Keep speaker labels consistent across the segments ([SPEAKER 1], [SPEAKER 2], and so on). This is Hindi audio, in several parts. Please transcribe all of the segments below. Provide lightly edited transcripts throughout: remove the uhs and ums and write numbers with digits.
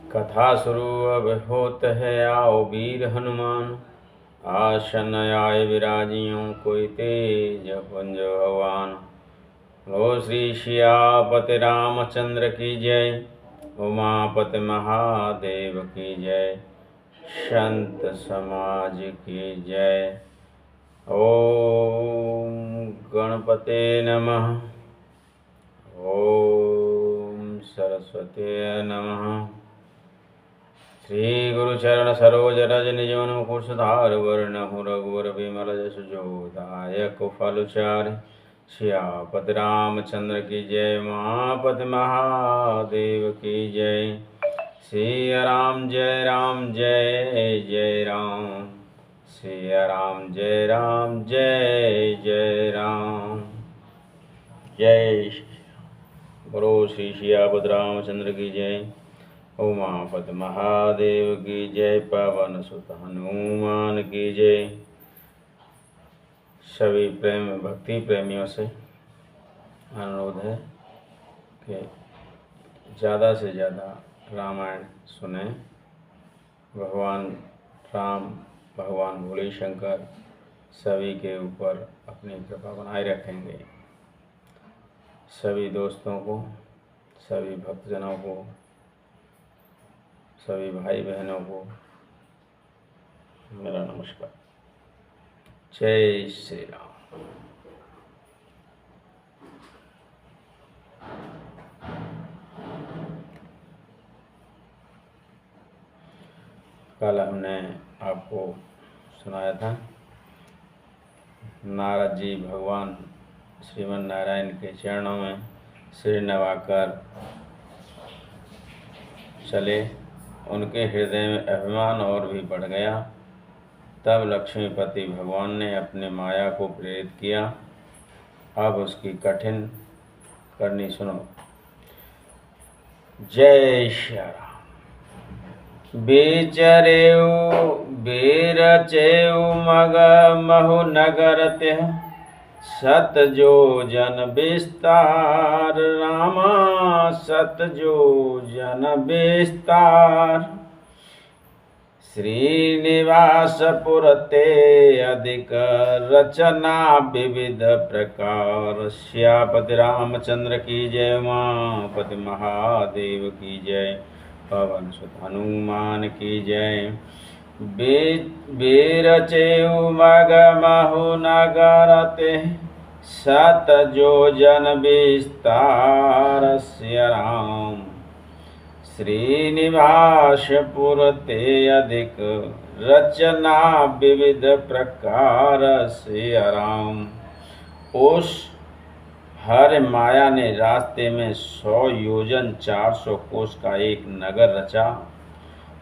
[SPEAKER 1] कथा शुरू अब होत है, आओ वीर हनुमान। आसन आए विराजियों, कोई तेज पुंज भगवान। लो श्री सियापति रामचंद्र की जय, उमापति महादेव की जय, संत समाज की जय। ओम गणपते नमः। ओम सरस्वती नमः। श्री गुरु चरण सरोज रज निज मन मुकुर सुधार वरणहु रघुवर विमल जसु जो दायक फल चारि। सियापति रामचंद्र की जय, उमापति महादेव की जय। सिया राम जय राम जय जय राम, सिया राम जय राम जय जय राम। जय बोलो श्री सियापति रामचंद्र की जय, उमापति महादेव की जय, पवन सुत हनुमान की जय। सभी प्रेम भक्ति प्रेमियों से अनुरोध है कि ज़्यादा से ज़्यादा रामायण सुने। भगवान राम, भगवान भोले शंकर सभी के ऊपर अपनी कृपा बनाए रखेंगे। सभी दोस्तों को, सभी भक्तजनों को, सभी भाई बहनों को मेरा नमस्कार। जय श्री राम। कल हमने आपको सुनाया था, नारद जी भगवान श्रीमन नारायण के चरणों में सिर नवाकर चले। उनके हृदय में अभिमान और भी बढ़ गया। तब लक्ष्मीपति भगवान ने अपने माया को प्रेरित किया। अब उसकी कठिन करनी सुनो। जय श्री राम। बेचरेऊ बेरचेऊ मग महु नगर त्यह, सत जो जन विस्तार रामा, सत जो जन विस्तार। श्रीनिवास पुरते अधिक रचना विविध प्रकार। सियापति रामचंद्र की जय, उमापति महादेव की जय, पवन सुत हनुमान की जय। बेरचेऊ मग महु नगर त्यह, सत जो जन विस्तार। सिया राम। श्रीनिवास पुरते अधिक रचना विविध प्रकार। सिया राम। उस हर माया ने रास्ते में 100 योजन 400 कोस का एक नगर रचा।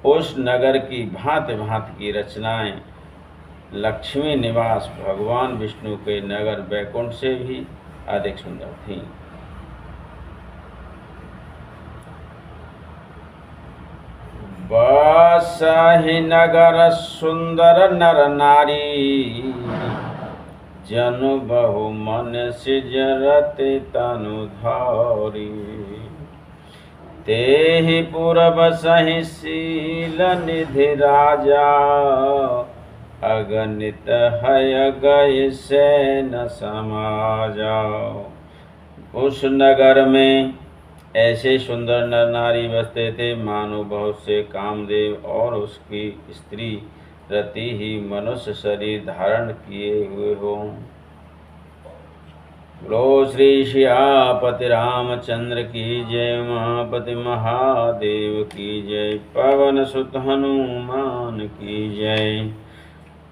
[SPEAKER 1] उस नगर की भांति भांति की रचनाएं लक्ष्मी निवास भगवान विष्णु के नगर बैकुंठ से भी अधिक सुंदर थीं। बसहि नगर सुंदर नर नारी, जनु बहु मन सिजरते तनु धारी। तेहि पुर बसहि शील निधि राजा, अगणित हय गए सैन समाजा। उस नगर में ऐसे सुंदर नर नारी बसते थे मानो बहुत से कामदेव और उसकी स्त्री रति ही मनुष्य शरीर धारण किए हुए हों। बोलो श्री सियापति रामचंद्र की जय, उमापति महादेव की जय, पवन सुत हनुमान की जय।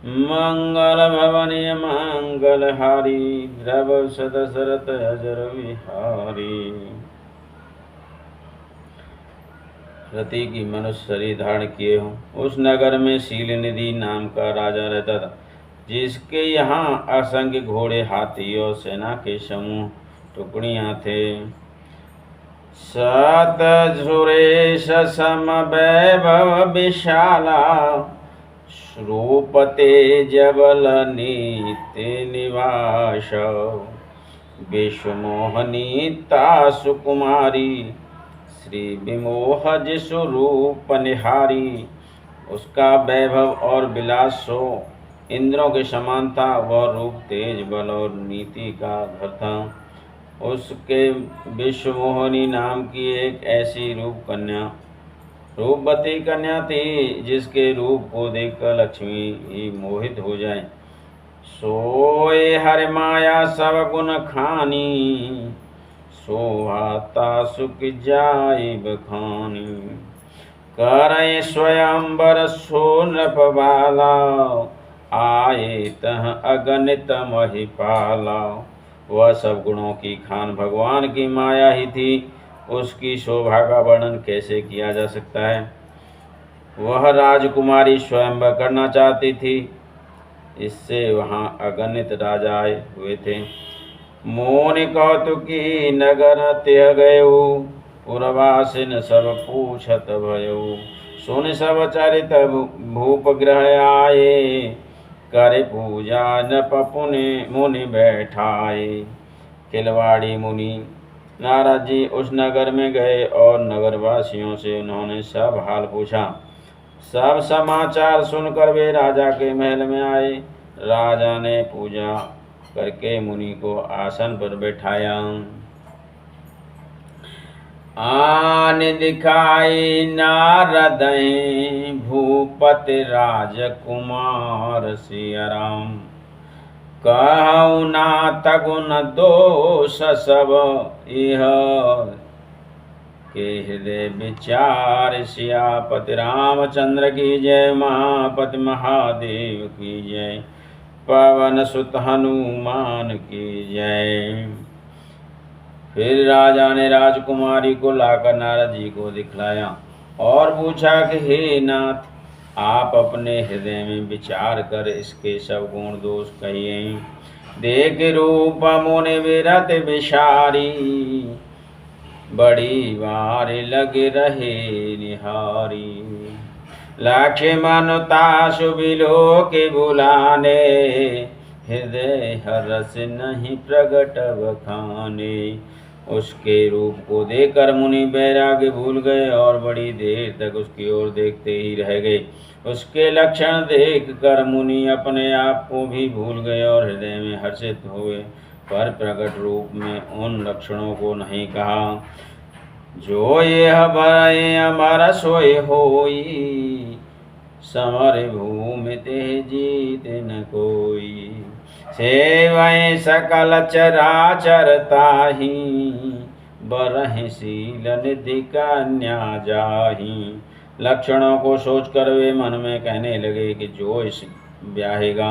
[SPEAKER 1] मंगल भवनीय मंगलहारी, द्रव सदशरथ अजर विहारी। रति की मनुष्य शरीर धारण किए हों। उस नगर में शील निधि नाम का राजा रहता था, जिसके यहाँ असंख्य घोड़े, हाथी और सेना के समूह टुकड़ियाँ थे। सत सुरेश सम वैभव विशाला, रूप तेज बल नीति निवास। विश्व मोहनीता सुकुमारी, श्री विमोह जिसु रूप निहारी, उसका वैभव और विलास सो इंद्रों के समान था। वह रूप तेज बल और नीति का घर था। उसके विश्वमोहिनी नाम की एक ऐसी रूपवती कन्या थी जिसके रूप को देखकर लक्ष्मी ही मोहित हो जाए। सोए हर माया सब गुण खानी, शोभाता सुख जाय बखानी। करे स्वयंवर सो नृप बाला, आए तह अगणित महिपाला। वह सब गुणों की खान भगवान की माया ही थी। उसकी शोभा का वर्णन कैसे किया जा सकता है। वह राजकुमारी स्वयंवर करना चाहती थी, इससे वहां अगणित राजा आए हुए थे। मोनि कौतुकी नगर त्यह गयो, पुरवासिन सब पूछत भयो। सुन सब चरित भूप ग्रह आए, करे पूजा नप मुनि बैठाए। खिलवाड़ी मुनि नारद जी उस नगर में गए और नगरवासियों से उन्होंने सब हाल पूछा। सब समाचार सुनकर वे राजा के महल में आए। राजा ने पूजा करके मुनि को आसन पर बैठाया। आन दिखाई नारद भूपति राजकुमार सिया राम। कहु नाथ गुण दोष सब इह, के हृदय विचार सियापति रामचंद्र की जय। महापति महादेव की जय। पवन सुत हनुमान की जय। फिर राजा ने राजकुमारी को लाकर नारद जी को दिखलाया और पूछा कि हे नाथ, आप अपने हृदय में विचार कर इसके सब गुण दोष कहिए। देख रूप मुनि विरत विषारी, बड़ी बार लगे रहे निहारी। लक्ष्मण तासु बिलो के बुलाने, हृदय हरस नहीं प्रगट बखाने। उसके रूप को देखकर मुनि बैराग्य भूल गए और बड़ी देर तक उसकी ओर देखते ही रह गए। उसके लक्षण देख कर मुनि अपने आप को भी भूल गए और हृदय में हर्षित हुए, पर प्रकट रूप में उन लक्षणों को नहीं कहा। जो यह भय अमर सोय होई, समर भूमि ते जीत न कोई। सेवय सकल चराचर ताहि, बरहि शील निधि कन्या जाहि। लक्षणों को सोचकर वे मन में कहने लगे कि जो इस ब्याहेगा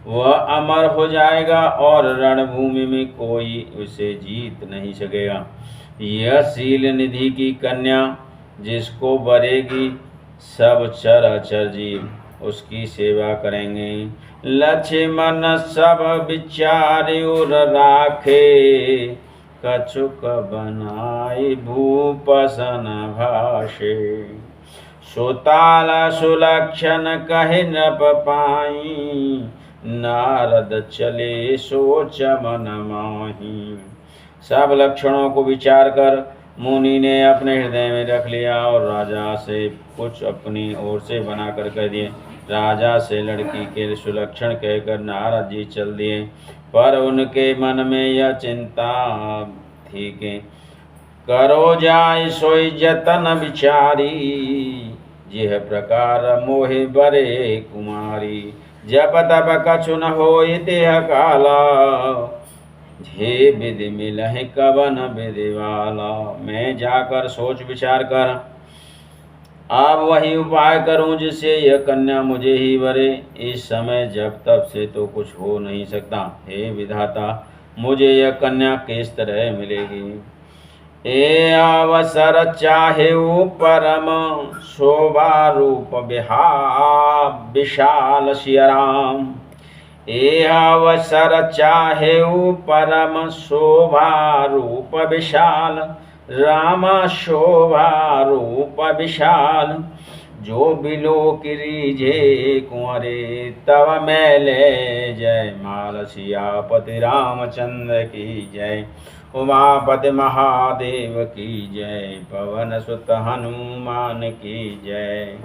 [SPEAKER 1] वह अमर हो जाएगा और रणभूमि में कोई उसे जीत नहीं सकेगा। यह शील निधि की कन्या जिसको बरेगी, सब चराचर जीव उसकी सेवा करेंगे। लक्ष्मण सब विचार उर राखे, कछुक बनाई भूप सन भाषे। सुताला सुलक्षण कहि नृप पाई, नारद चले सोच मन माही। सब लक्षणों को विचार कर मुनि ने अपने हृदय में रख लिया और राजा से कुछ अपनी ओर से बनाकर कह दिए। राजा से लड़की के सुलक्षण कहकर नारद जी चल दिए, पर उनके मन में यह चिंता थी कि करो जाय सोई जतन विचारी। यह प्रकार मोहि बरे कुमारी, जब तब कछु न होई देह काला। हे विधि मिलहि कवन विधि वाला। मैं जाकर सोच विचार कर अब वही उपाय करूं जिससे यह कन्या मुझे ही वरे। इस समय जब तब से तो कुछ हो नहीं सकता। हे विधाता, मुझे यह कन्या किस तरह मिलेगी। ए अवसर चाहे परम, शोभा रूप विशाल सिया राम। ए अवसर चाहे परम, शोभा रूप विशाल रामा। शोभा रूप विशाल, जो बिलो कीजे कुंवरे, तव मैले जय। माल सियापति रामचंद्र की जय। उमापति महादेव की जय, पवन सुत हनुमान की जय।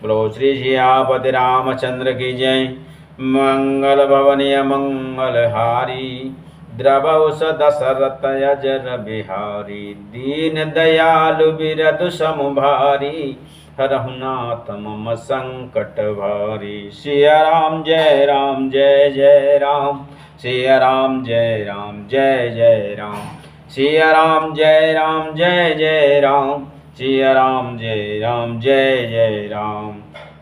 [SPEAKER 1] बोलो श्री सियापति रामचंद्र की जय। मंगल भवनीय मंगलहारी, द्रवौ दशरथ अजर बिहारी। दीन दयालु बिरधु समुभारी, हरहु नाथ मम संकट भारी। सिया राम जय राम जय जय राम, सिया राम जय राम जय जय राम। सिया राम जय राम जय जय राम, सिया राम जय राम जय जय राम।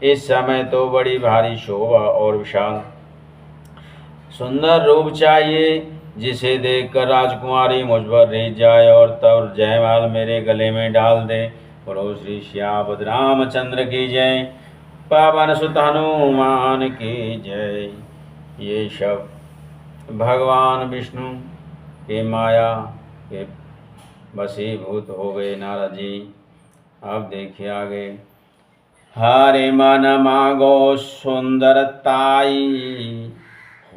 [SPEAKER 1] इस समय तो बड़ी भारी शोभा और विशाल सुंदर रूप चाहिए, जिसे देखकर राजकुमारी मुझ पर रिझ जाए और तब जयमाल मेरे गले में डाल दे। बोलो श्री सियापति रामचंद्र की जय, पवन सुत हनुमान की जय। ये सब भगवान विष्णु के माया के वशीभूत हो गए नारद जी। अब देखिए आगे। हरे मन मागो सुंदरताई,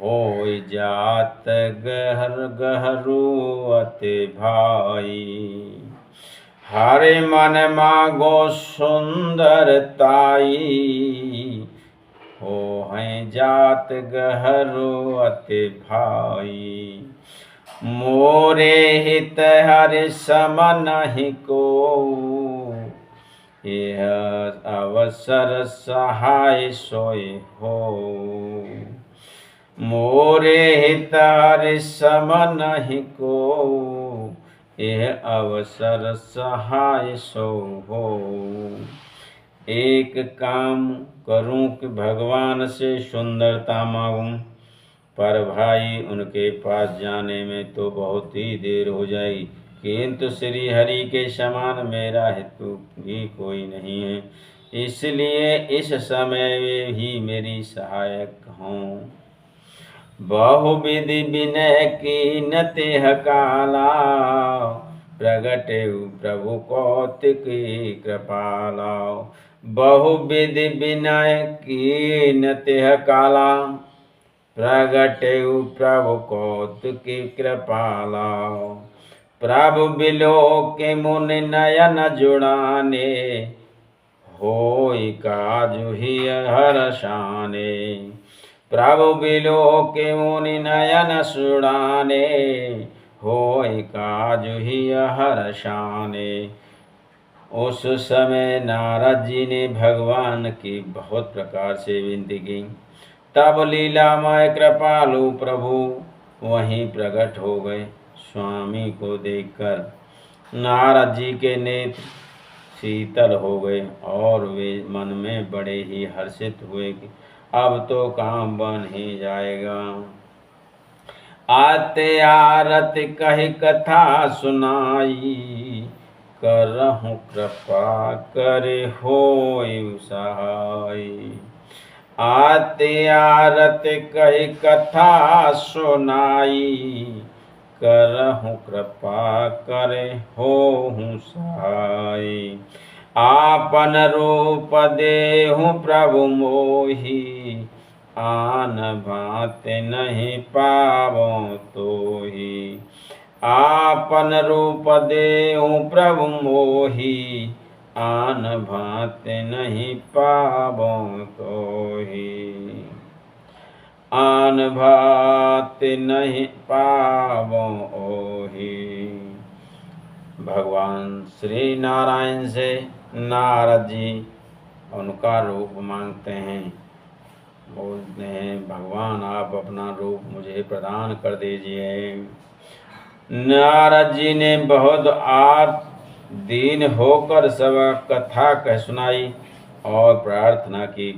[SPEAKER 1] होय जात गहर गहरू अति भाई। हरे मन मागो सुंदरताई, हो हैं जात गहरो अति भाई। मोरे हित हरि सम नहीं को, यह अवसर सहाय सोय हो। मोरे हित हरि सम नहीं को, यह अवसर सहाय सो हो। एक काम करूं कि भगवान से सुंदरता मांगूं, पर भाई उनके पास जाने में तो बहुत ही देर हो जाएगी, किंतु श्री हरि के समान मेरा हेतु भी कोई नहीं है, इसलिए इस समय वे ही मेरी सहायक हों। बहुविधि विनय कीन तेह काला, प्रगटे प्रभु कौतिकी कृपाला। बहुविधि विनय कीन तेह काला, प्रगटे प्रभु कौतिकी कृपाला। प्रभु बिलो के मुनि नयन जुड़ाने, होय काजु ही हर्षाने। प्रभु बिलो के मुनि नयन सुड़ाने, होय काजु ही हर्षाने। उस समय नारद जी ने भगवान की बहुत प्रकार से विनती की। तब लीलामय कृपालु प्रभु वहीं प्रकट हो गए। स्वामी को देखकर नारद जी के नेत्र शीतल हो गए और वे मन में बड़े ही हर्षित हुए कि अब तो काम बन ही जाएगा। आते आरती कही कथा सुनाई, करहु कृपा करे होय सहाय। आते आरती कही कथा सुनाई, करहु कृपा करे होहु सहाय। आपन रूप देहु प्रभु मोहि, आन भांति नहीं पावो तोहि। आपन रूप देहु प्रभु मोहि, आन भांति नहीं पावो तोहि। आन भांति नहीं पावो ओहि। भगवान श्री नारायण से नारद जी उनका रूप मांगते हैं। बोलते हैं भगवान आप अपना रूप मुझे प्रदान कर दीजिए। नारद जी ने बहुत आर्त दीन होकर सब कथा कह सुनाई और प्रार्थना की,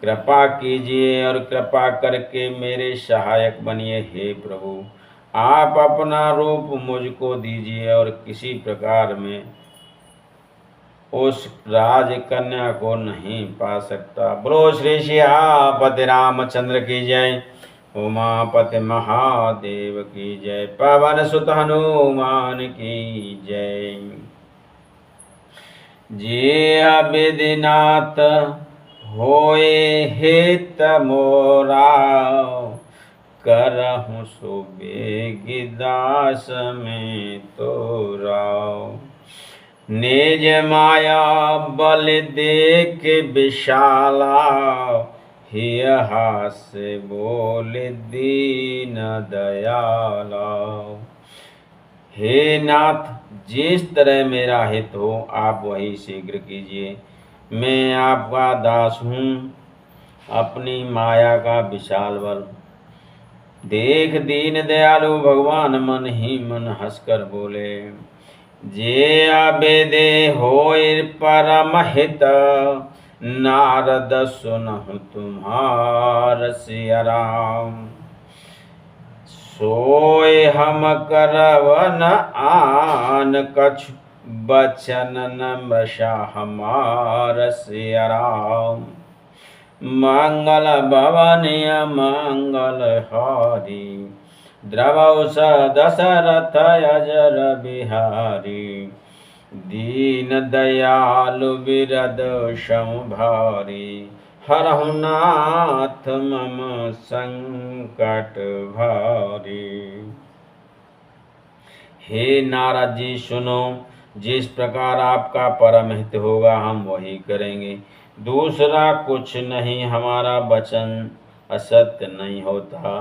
[SPEAKER 1] कृपा कीजिए और कृपा करके मेरे सहायक बनिए। हे प्रभु आप अपना रूप मुझको दीजिए और किसी प्रकार में उस राजकन्या को नहीं पा सकता। बोलो श्री सियापति रामचंद्र की जय, उमापति महादेव की जय, पवन सुत हनुमान की जय। जे विधिनाथ होए हित मोरा, करहूँ सो बेगिदास में तो राव। निज माया बल देख विशाला, हिय हास बोल दीन दयाला। हे नाथ, जिस तरह मेरा हित हो आप वही शीघ्र कीजिए। मैं आपका दास हूँ। अपनी माया का विशाल बल देख दीन दयालु भगवान मन ही मन हंसकर बोले, जे अबेदे होय परम हित, नारद सुनहु तुम्हार सिया राम। सोय हम करव न आन कछु, बचन न बसा हमार सिया राम। मंगल भवनीय मंगल हारी, द्रवौ स दशरथ अजर बिहारी। दीन दयालु बिरद संभारी, हरहु नाथ मम संकट भारी। हे नारद जी सुनो, जिस प्रकार आपका परम हित होगा हम वही करेंगे। दूसरा कुछ नहीं, हमारा वचन असत्य नहीं होता।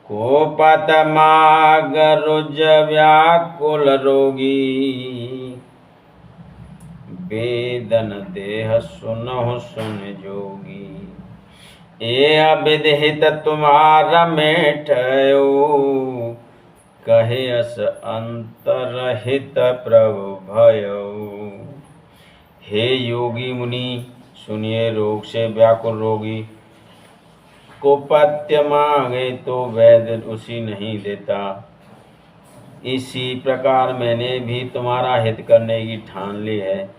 [SPEAKER 1] कोपत माग रुज व्याकुल रोगी, वेदन देह सुनहु सुन जोगी। ए अविदित तुम्हारा मेटयो, कहे अस अंतरहित प्रभु भयो। हे योगी मुनि सुनिए, रोग से व्याकुल रोगी को पथ्य मांगे तो वैद्य उसी नहीं देता। इसी प्रकार मैंने भी तुम्हारा हित करने की ठान ली है।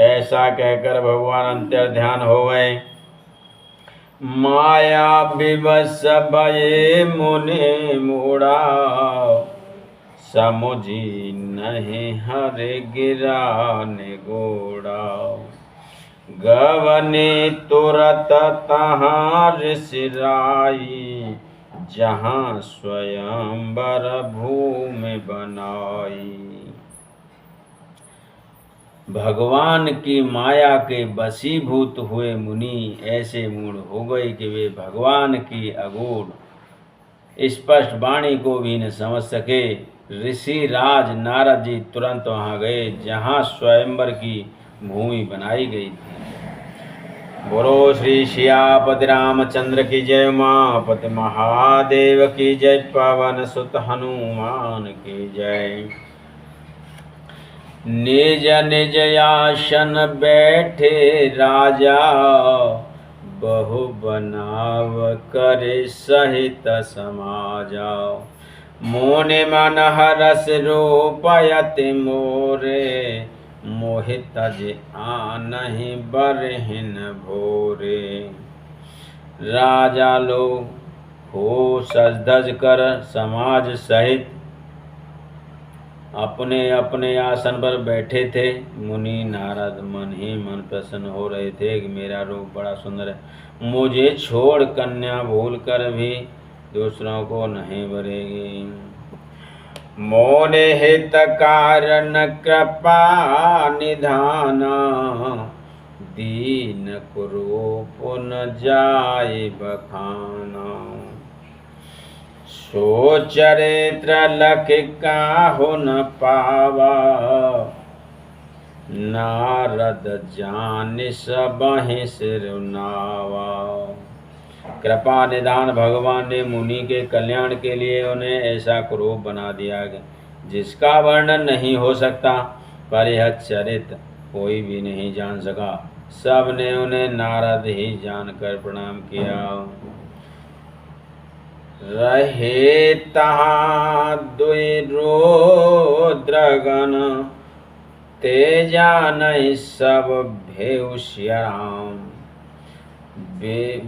[SPEAKER 1] ऐसा कहकर भगवान अंतर ध्यान हो गए। माया विवश भये मुनि मूढ़ा, समुझी नहीं हरे गिरा निगोड़ा। गवने तुरत तहाँ ऋषिराई, जहाँ स्वयंवर भूमि बनाई। भगवान की माया के वशीभूत हुए मुनि ऐसे मूढ़ हो गए कि वे भगवान की अगूढ़ स्पष्ट वाणी को भी न समझ सके। ऋषि राज नारद जी तुरंत वहाँ गए जहाँ स्वयंवर की भूमि बनाई गई थी। बोलो श्री सियापति रामचंद्र की जय, उमापति महादेव की जय, पवन सुत हनुमान की जय। निज निज आसन बैठे राजा, बहु बनाव करे सहित समाजा। मोने मन हरस रूपयति मोरे, मोहित जे आनहि बरहिन भोरे। राजा लोग हो सज धज कर समाज सहित अपने अपने आसन पर बैठे थे। मुनि नारद मन ही मन प्रसन्न हो रहे थे कि मेरा रूप बड़ा सुंदर है, मुझे छोड़ कन्या भूल कर भी दूसरों को नहीं भरेगी। मोने हित कारण कृपा निधाना, दीन कुरूप न जाय बखाना। सो चरित्र लख काहु न पावा, नारद जान सबहि सिरुनावा। कृपा निधान भगवान ने मुनि के कल्याण के लिए उन्हें ऐसा कुरूप बना दिया जिसका वर्णन नहीं हो सकता, पर यह चरित्र कोई भी नहीं जान सका। सब ने उन्हें नारद ही जानकर प्रणाम किया। रहे तहाँ दुई रुद्रगण, तेजा नहीं सब भेउ सिया राम। बे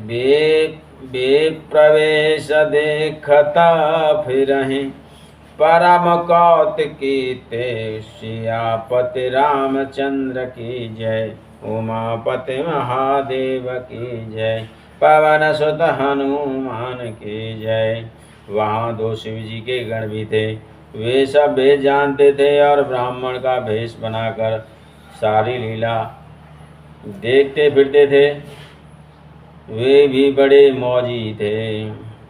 [SPEAKER 1] प्रवेश देखता फिरहि, परम कौतुकी ते। सियापति रामचंद्र की जय, उमापति महादेव की जय। पवन सुत हनुमान की जय। वहाँ 2 शिव जी के गण भी थे। वे सब भेद जानते थे और ब्राह्मण का भेष बनाकर सारी लीला देखते फिरते थे। वे भी बड़े मौजी थे।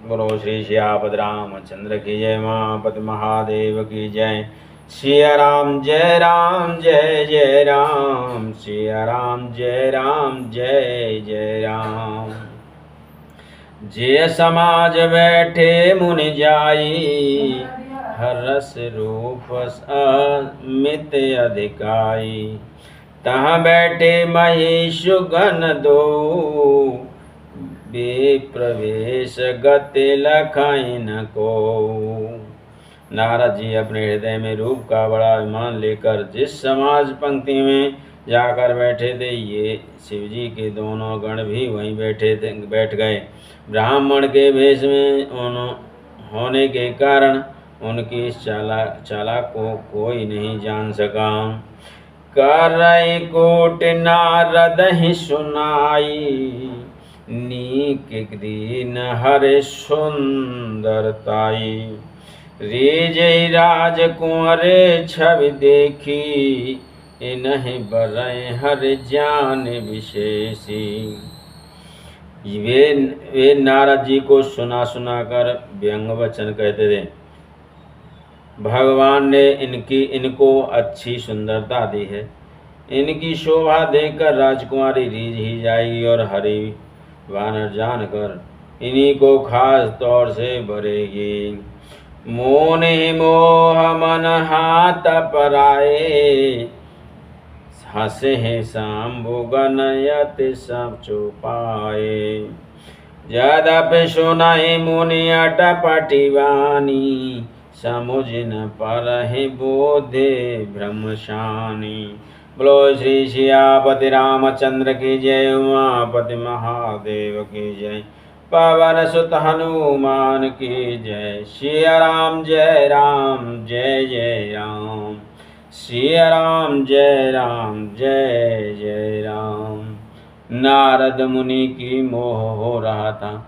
[SPEAKER 1] बोलो श्री श्यापद रामचंद्र की जय। मापति महादेव की जय। सिया राम जय राम जय जय राम। सिया राम जय राम जय जय राम। जे समाज बैठे मुनि जाई, हरस रूप अमित अधिकाई। तहाँ बैठे महिषु गण दो, बे प्रवेश गति लखाई न को। नारद जी अपने हृदय में रूप का बड़ा अभिमान लेकर जिस समाज पंक्ति में जाकर बैठे थे, ये शिव जी के दोनों गण भी वहीं बैठ गए। ब्राह्मण के वेश में होने के कारण उनकी इस चाला को कोई नहीं जान सका। करई कोट नारद ही सुनाई, नीक दीन हरे सुंदरताई। रीजय राजकुंवर छवि देखी, इन्हीं बरय हर ज्ञान विशेषी। वे नारद जी को सुना कर व्यंग वचन कहते थे। भगवान ने इनको अच्छी सुंदरता दी है। इनकी शोभा देखकर राजकुमारी रीझ ही जाएगी और हरि वानर जानकर इन्हीं को खास तौर से भरेगी। मोने मोह मन हाथ पराए, हंसे हैं शंभु गनयत सब चुपाए। यद्यपि सुनाई मुनि अटपटी वाणी, समुझ न परहि बोधे ब्रह्मशानी। बोलो श्री सियापति रामचंद्र की जय। उमापति महादेव की जय। पवन सुत हनुमान की जय। सिया राम जय जय राम। सिया राम जय जय राम। नारद मुनि की मोह हो रहा था,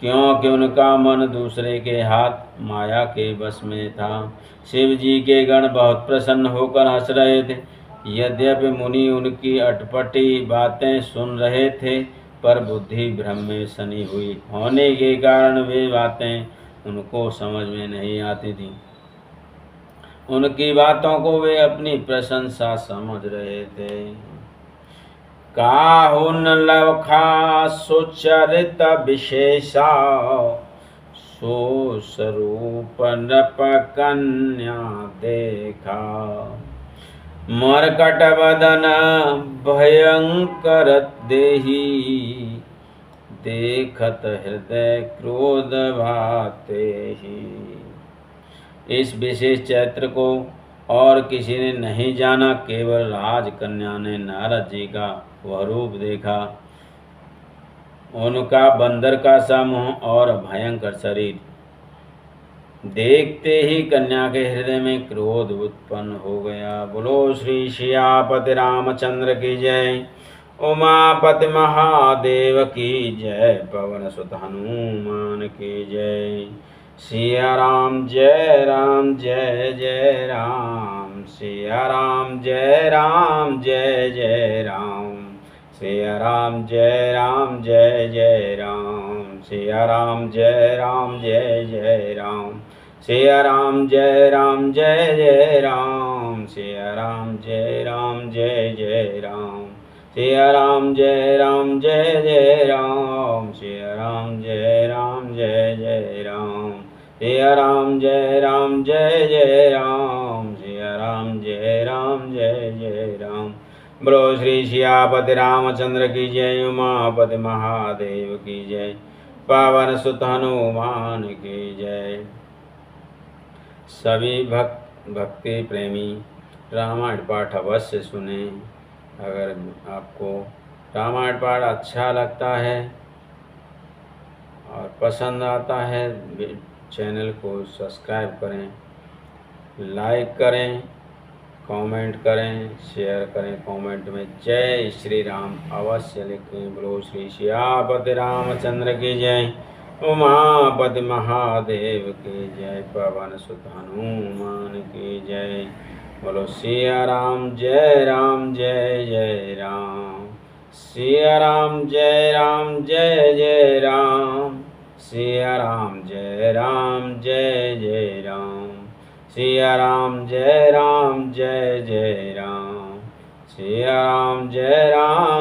[SPEAKER 1] क्योंकि उनका मन दूसरे के हाथ माया के बस में था। शिव जी के गण बहुत प्रसन्न होकर हंस रहे थे। यद्यपि मुनि उनकी अटपटी बातें सुन रहे थे, पर बुद्धि भ्रम में सनी हुई होने के कारण वे बातें उनको समझ में नहीं आती थीं। उनकी बातों को वे अपनी प्रशंसा समझ रहे थे। काहुन लवखा सुचरित विशेषा, सो स्वरूप नृप कन्या देखा। मरकट वदन भयंकर देही, देखत हृदय क्रोध भाते ही। इस विशेष चैत्र को और किसी ने नहीं जाना, केवल राजकन्या ने नारद जी का वह रूप देखा। उनका बंदर का सा मुंह और भयंकर शरीर देखते ही कन्या के हृदय में क्रोध उत्पन्न हो गया। बोलो श्री सियापति रामचंद्र की जय। उमापति महादेव की जय। पवन सुत हनुमान की जय। सिया राम जय जय राम। सिया राम जय जय राम। सिया राम जय जय राम। सिया राम जय जय राम। सिया राम जय जय राम। सिया राम जय जय राम। सिया राम जय जय राम। सिया राम जय जय राम। सिया राम जय जय राम। सिया राम जय जय राम। बोलो श्री सियापति रामचंद्र की जय। उमापति महादेव की जय। पवन सुत हनुमान की जय। सभी भक्ति प्रेमी रामायण पाठ अवश्य सुने। अगर आपको रामायण पाठ अच्छा लगता है और पसंद आता है, चैनल को सब्सक्राइब करें, लाइक करें कमेंट करें, शेयर करें। कमेंट में जय श्री राम अवश्य लिखें। बोलो श्री सियापति रामचंद्र की जय, उमापति महादेव की जय, पवन सुत हनुमान की जय। बोलो सिया राम जय राम जय जय राम, सिया राम जय राम जय जय राम, सिया राम जय राम जय जय राम, सिया राम जय राम जय जय राम, सिया राम जय राम।